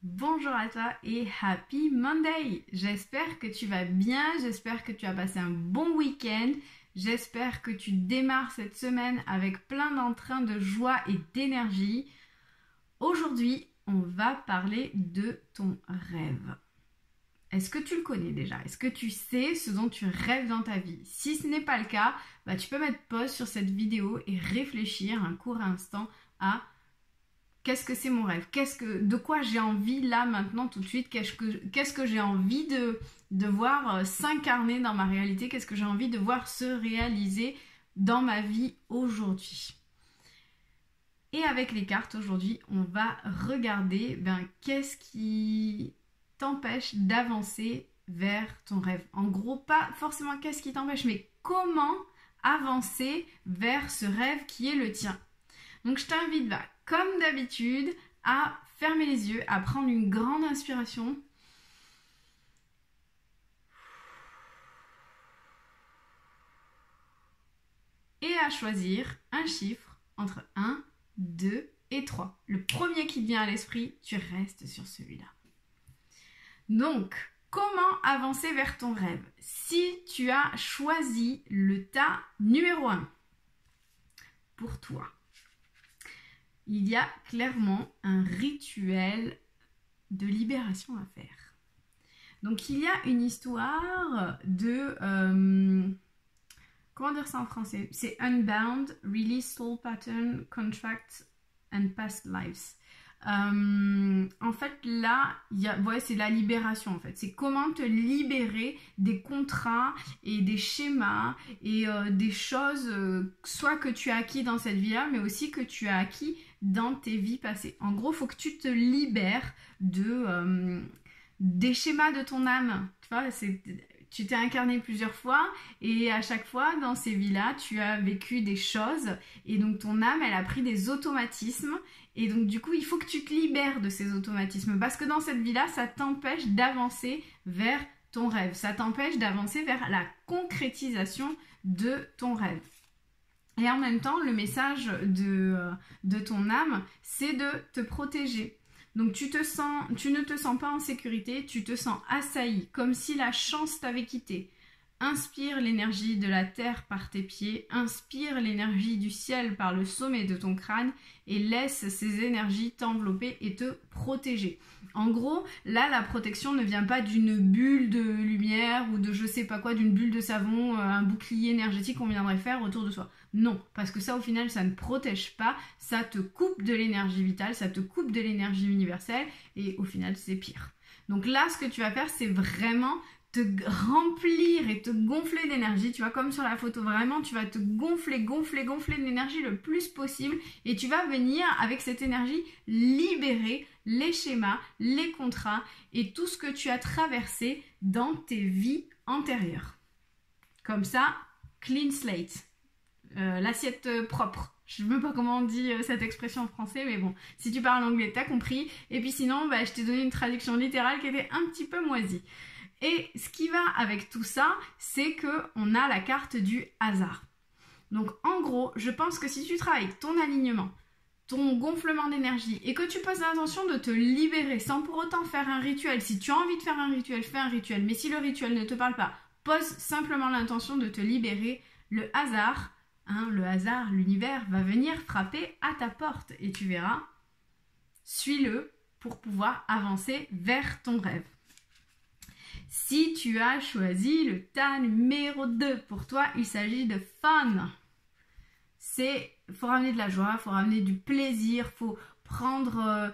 Bonjour à toi et Happy Monday! J'espère que tu vas bien, j'espère que tu as passé un bon week-end, j'espère que tu démarres cette semaine avec plein d'entrain, de joie et d'énergie. Aujourd'hui, on va parler de ton rêve. Est-ce que tu le connais déjà? Est-ce que tu sais ce dont tu rêves dans ta vie? Si ce n'est pas le cas, tu peux mettre pause sur cette vidéo et réfléchir un court instant à qu'est-ce que c'est mon rêve? De quoi j'ai envie là maintenant tout de suite? Qu'est-ce que j'ai envie de voir s'incarner dans ma réalité? Qu'est-ce que j'ai envie de voir se réaliser dans ma vie aujourd'hui? Et avec les cartes aujourd'hui, on va regarder qu'est-ce qui t'empêche d'avancer vers ton rêve. En gros, pas forcément qu'est-ce qui t'empêche, mais comment avancer vers ce rêve qui est le tien. Donc je t'invite, comme d'habitude, à fermer les yeux, à prendre une grande inspiration. Et à choisir un chiffre entre 1, 2 et 3. Le premier qui te vient à l'esprit, tu restes sur celui-là. Donc, comment avancer vers ton rêve? Si tu as choisi le tas numéro 1 pour toi, il y a clairement un rituel de libération à faire. Donc il y a une histoire de... comment dire ça en français? C'est Unbound, Release Soul Pattern, Contracts and Past Lives. En fait là, c'est la libération en fait. C'est comment te libérer des contrats et des schémas et des choses soit que tu as acquis dans cette vie-là, mais aussi que tu as acquis dans tes vies passées. En gros, il faut que tu te libères des schémas de ton âme. Tu vois, tu t'es incarné plusieurs fois et à chaque fois dans ces vies-là, tu as vécu des choses et donc ton âme, elle a pris des automatismes et donc du coup, il faut que tu te libères de ces automatismes parce que dans cette vie-là, ça t'empêche d'avancer vers ton rêve. Ça t'empêche d'avancer vers la concrétisation de ton rêve. Et en même temps, le message de ton âme, c'est de te protéger. Donc tu ne te sens pas en sécurité, tu te sens assailli, comme si la chance t'avait quitté. Inspire l'énergie de la terre par tes pieds, inspire l'énergie du ciel par le sommet de ton crâne et laisse ces énergies t'envelopper et te protéger. En gros, là, la protection ne vient pas d'une bulle de lumière ou de je sais pas quoi, d'une bulle de savon, un bouclier énergétique qu'on viendrait faire autour de soi. Non, parce que ça, au final, ça ne protège pas, ça te coupe de l'énergie vitale, ça te coupe de l'énergie universelle et au final, c'est pire. Donc là, ce que tu vas faire, c'est vraiment te remplir et te gonfler d'énergie, tu vois, comme sur la photo, vraiment, tu vas te gonfler d'énergie le plus possible et tu vas venir, avec cette énergie, libérer les schémas, les contrats et tout ce que tu as traversé dans tes vies antérieures. Comme ça, clean slate, l'assiette propre. Je ne sais pas comment on dit cette expression en français, mais bon, si tu parles anglais, t'as compris. Et puis sinon, je t'ai donné une traduction littérale qui était un petit peu moisie. Et ce qui va avec tout ça, c'est qu'on a la carte du hasard. Donc en gros, je pense que si tu travailles ton alignement, ton gonflement d'énergie et que tu poses l'intention de te libérer sans pour autant faire un rituel, si tu as envie de faire un rituel, fais un rituel. Mais si le rituel ne te parle pas, pose simplement l'intention de te libérer. Le hasard, l'univers va venir frapper à ta porte et tu verras, suis-le pour pouvoir avancer vers ton rêve. Si tu as choisi le tas numéro 2, pour toi, il s'agit de fun. Faut ramener de la joie, faut ramener du plaisir, faut prendre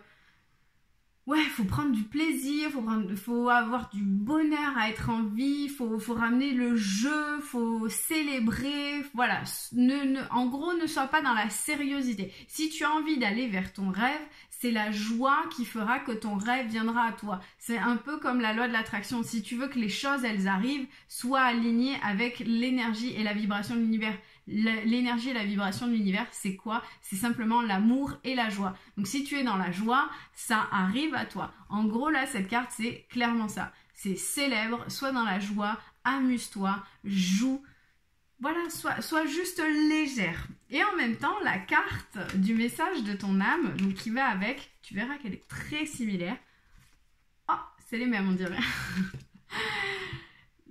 du plaisir, faut avoir du bonheur à être en vie, faut ramener le jeu, faut célébrer, voilà. En gros, ne sois pas dans la sériosité. Si tu as envie d'aller vers ton rêve, c'est la joie qui fera que ton rêve viendra à toi. C'est un peu comme la loi de l'attraction. Si tu veux que les choses, elles arrivent, sois aligné avec l'énergie et la vibration de l'univers. L'énergie et la vibration de l'univers, c'est quoi? C'est simplement l'amour et la joie. Donc si tu es dans la joie, ça arrive à toi. En gros, là, cette carte, c'est clairement ça. C'est célèbre, sois dans la joie, amuse-toi, joue. Voilà, sois juste légère. Et en même temps, la carte du message de ton âme, donc qui va avec, tu verras qu'elle est très similaire. c'est les mêmes on dirait.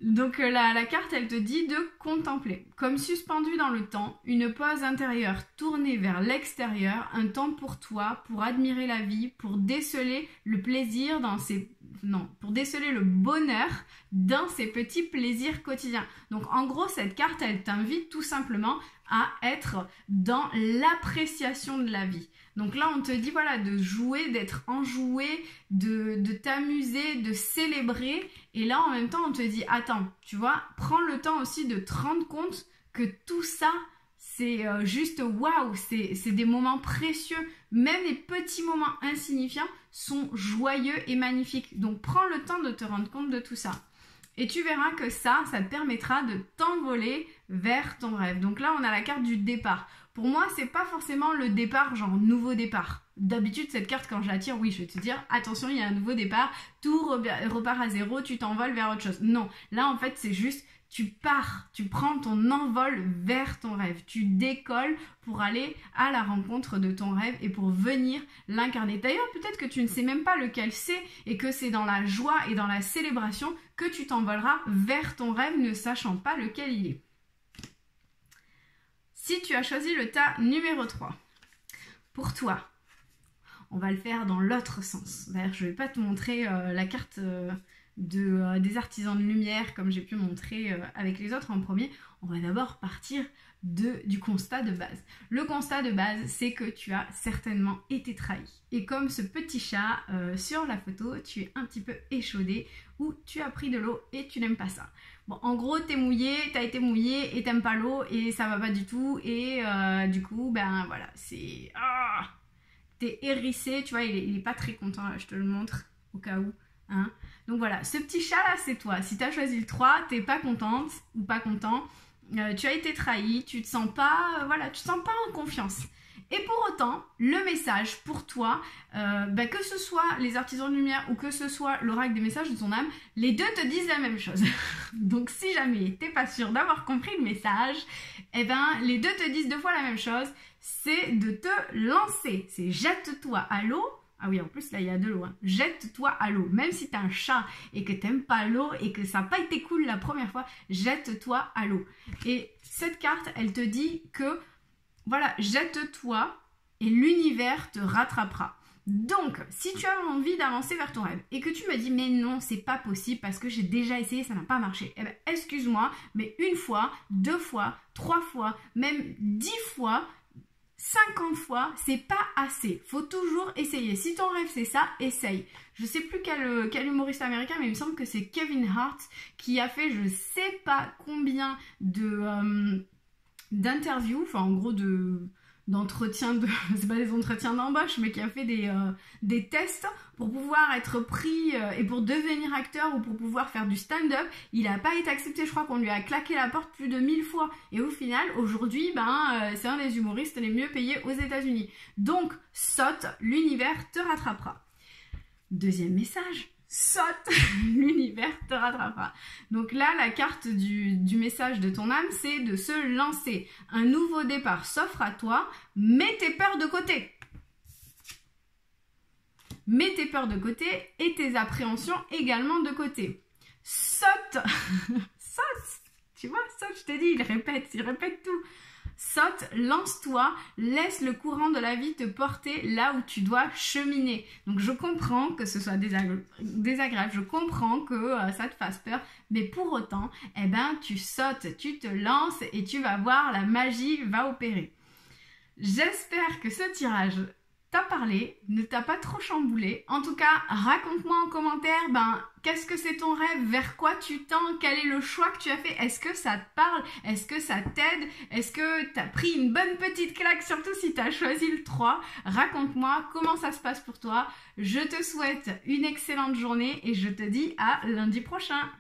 Donc la carte, elle te dit de contempler. Comme suspendu dans le temps, une pause intérieure tournée vers l'extérieur, un temps pour toi, pour admirer la vie, pour déceler le plaisir dans ces... Non, pour déceler le bonheur dans ces petits plaisirs quotidiens. Donc en gros, cette carte, elle t'invite tout simplement à être dans l'appréciation de la vie. Donc là, on te dit voilà, de jouer, d'être enjoué, de t'amuser, de célébrer. Et là, en même temps, on te dit, attends, tu vois, prends le temps aussi de te rendre compte que tout ça, c'est juste waouh, c'est des moments précieux. Même les petits moments insignifiants sont joyeux et magnifiques. Donc prends le temps de te rendre compte de tout ça. Et tu verras que ça te permettra de t'envoler vers ton rêve. Donc là, on a la carte du départ. Pour moi, c'est pas forcément le départ, genre nouveau départ. D'habitude, cette carte, quand je la tire, oui, je vais te dire, attention, il y a un nouveau départ, tout repart à zéro, tu t'envoles vers autre chose. Non, là, en fait, c'est juste, tu pars, tu prends ton envol vers ton rêve. Tu décolles pour aller à la rencontre de ton rêve et pour venir l'incarner. D'ailleurs, peut-être que tu ne sais même pas lequel c'est et que c'est dans la joie et dans la célébration que tu t'envoleras vers ton rêve, ne sachant pas lequel il est. Si tu as choisi le tas numéro 3, pour toi, on va le faire dans l'autre sens. D'ailleurs, je ne vais pas te montrer la carte des artisans de lumière comme j'ai pu montrer avec les autres en premier. On va d'abord partir du constat de base. Le constat de base, c'est que tu as certainement été trahi. Et comme ce petit chat sur la photo, tu es un petit peu échaudé ou tu as pris de l'eau et tu n'aimes pas ça. Bon, en gros, t'es mouillé, t'as été mouillé et t'aimes pas l'eau et ça va pas du tout. Et du coup, ben voilà, c'est... Ah, t'es hérissé, tu vois, il est pas très content, là, je te le montre au cas où. Hein. Donc voilà, ce petit chat là, c'est toi. Si t'as choisi le 3, t'es pas contente ou pas content. Tu as été trahi, tu te sens pas, voilà, tu te sens pas en confiance. Et pour autant, le message pour toi, que ce soit les artisans de lumière ou que ce soit l'oracle des messages de ton âme, les deux te disent la même chose. Donc si jamais t'es pas sûr d'avoir compris le message, eh ben les deux te disent deux fois la même chose, c'est de te lancer. C'est jette-toi à l'eau. Ah oui, en plus, là, il y a de l'eau. Hein. Jette-toi à l'eau. Même si t'es un chat et que t'aimes pas l'eau et que ça n'a pas été cool la première fois, jette-toi à l'eau. Et cette carte, elle te dit que, voilà, jette-toi et l'univers te rattrapera. Donc, si tu as envie d'avancer vers ton rêve et que tu me dis, mais non, c'est pas possible parce que j'ai déjà essayé, ça n'a pas marché. Eh bien, excuse-moi, mais une fois, 2 fois, 3 fois, même 10 fois, 50 fois, c'est pas assez. Faut toujours essayer. Si ton rêve c'est ça, essaye. Je sais plus quel humoriste américain, mais il me semble que c'est Kevin Hart qui a fait je sais pas combien d'interviews, enfin en gros d'entretiens, c'est pas des entretiens d'embauche, mais qui a fait des tests pour pouvoir être pris et pour devenir acteur ou pour pouvoir faire du stand-up. Il n'a pas été accepté, je crois qu'on lui a claqué la porte plus de 1000 fois. Et au final, aujourd'hui, c'est un des humoristes les mieux payés aux États-Unis. Donc, saute, l'univers te rattrapera. Deuxième message. Saute, l'univers te rattrapera. Donc là, la carte du message de ton âme, c'est de se lancer. Un nouveau départ s'offre à toi, mets tes peurs de côté. Mets tes peurs de côté et tes appréhensions également de côté. Saute, saute, tu vois, saute, je t'ai dit, il répète tout. Saute, lance-toi, laisse le courant de la vie te porter là où tu dois cheminer. Donc je comprends que ce soit désagréable, je comprends que ça te fasse peur, mais pour autant, eh ben, tu sautes, tu te lances et tu vas voir, la magie va opérer. J'espère que ce tirage t'a parlé, ne t'a pas trop chamboulé. En tout cas, raconte-moi en commentaire, qu'est-ce que c'est ton rêve, vers quoi tu tends, quel est le choix que tu as fait, est-ce que ça te parle, est-ce que ça t'aide, est-ce que t'as pris une bonne petite claque, surtout si t'as choisi le 3. Raconte-moi comment ça se passe pour toi. Je te souhaite une excellente journée et je te dis à lundi prochain.